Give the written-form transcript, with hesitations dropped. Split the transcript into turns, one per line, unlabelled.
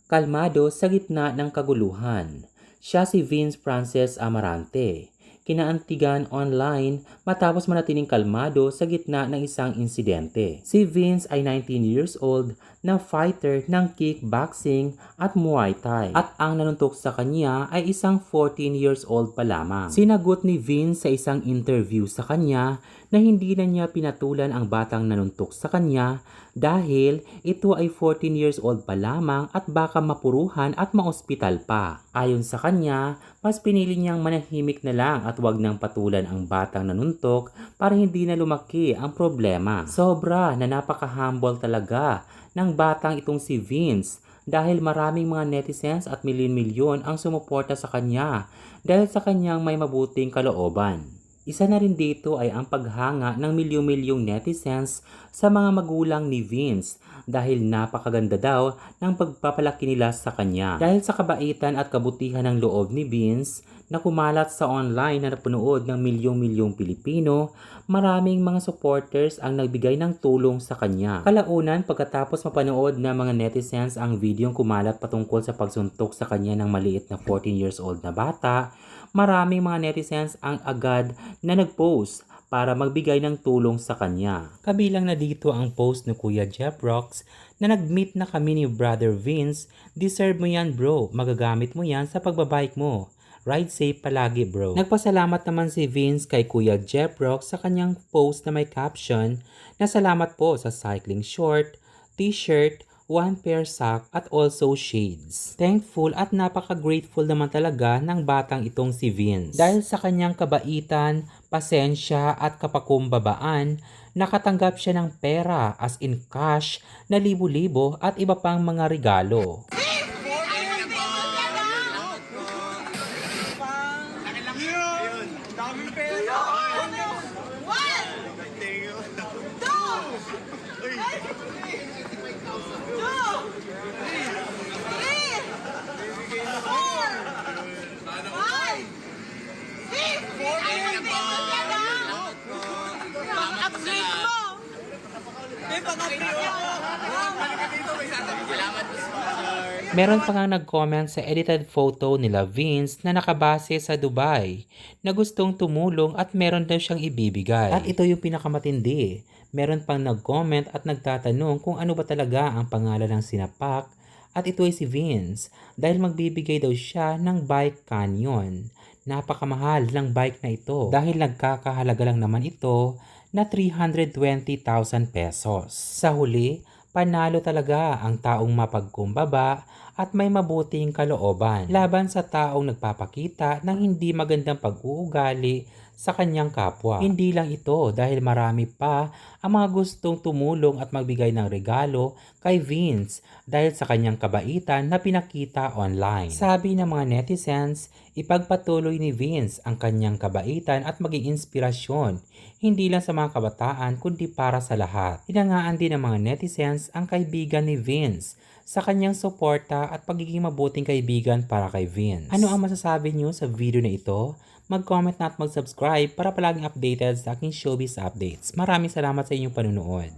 Kalmado sa gitna ng kaguluhan. Siya si Vince Frances Amarante. Kinaantigan online matapos manatiling kalmado sa gitna ng isang insidente. Si Vince ay 19 years old na fighter ng kickboxing at Muay Thai at ang nanuntok sa kanya ay isang 14 years old pa lamang. Sinagot ni Vince sa isang interview sa kanya na hindi na niya pinatulan ang batang nanuntok sa kanya dahil ito ay 14 years old pa lamang at baka mapuruhan at maospital pa. Ayon sa kanya, mas pinili niyang manahimik na lang at wag nang patulan ang batang nanuntok para hindi na lumaki ang problema. Sobra na napaka-humble talaga ng batang itong si Vince dahil maraming mga netizens at milyon-milyon ang sumuporta sa kanya dahil sa kanyang may mabuting kalooban. Isa na rin dito ay ang paghanga ng milyon-milyong netizens sa mga magulang ni Vince dahil napakaganda daw ng pagpapalaki nila sa kanya. Dahil sa kabaitan at kabutihan ng loob ni Vince na kumalat sa online na napanood ng milyong-milyong Pilipino, maraming mga supporters ang nagbigay ng tulong sa kanya. Kalaunan pagkatapos mapanood ng mga netizens ang videong kumalat patungkol sa pagsuntok sa kanya ng maliit na 14 years old na bata, maraming mga netizens ang agad na nag-post para magbigay ng tulong sa kanya. Kabilang na dito ang post ni Kuya Jeff Rocks na nag-meet na kami ni Brother Vince, deserve mo yan bro, magagamit mo yan sa pagbabike mo. Ride safe palagi bro. Nagpasalamat naman si Vince kay Kuya Jeff Rocks sa kanyang post na may caption na salamat po sa cycling short, t-shirt, one pair sock at also shades. Thankful at napaka-grateful naman talaga ng batang itong si Vince. Dahil sa kanyang kabaitan, pasensya at kapakumbabaan, nakatanggap siya ng pera as in cash na libo-libo at iba pang mga regalo. Meron pa nga nag-comment sa edited photo nila Vince na nakabase sa Dubai na gustong tumulong at meron daw siyang ibibigay. At ito yung pinakamatindi. Meron pang nag-comment at nagtatanong kung ano ba talaga ang pangalan ng sinapak at ito ay si Vince dahil magbibigay daw siya ng bike canyon. Napakamahal ng bike na ito dahil nagkakahalaga lang naman ito na 320,000 pesos. Sa huli, panalo talaga ang taong mapagkumbaba at may mabuting kalooban laban sa taong nagpapakita ng hindi magandang pag-uugali sa kanyang kapwa. Hindi lang ito dahil marami pa ang mga gustong tumulong at magbigay ng regalo kay Vince dahil sa kanyang kabaitan na pinakita online. Sabi ng mga netizens, ipagpatuloy ni Vince ang kanyang kabaitan at maging inspirasyon, hindi lang sa mga kabataan kundi para sa lahat. Hinangaan din ng mga netizens ang kaibigan ni Vince sa kanyang suporta at pagiging mabuting kaibigan para kay Vince. Ano ang masasabi niyo sa video na ito? Mag-comment na at mag-subscribe para palaging updated sa aking showbiz updates. Maraming salamat sa inyong panunood.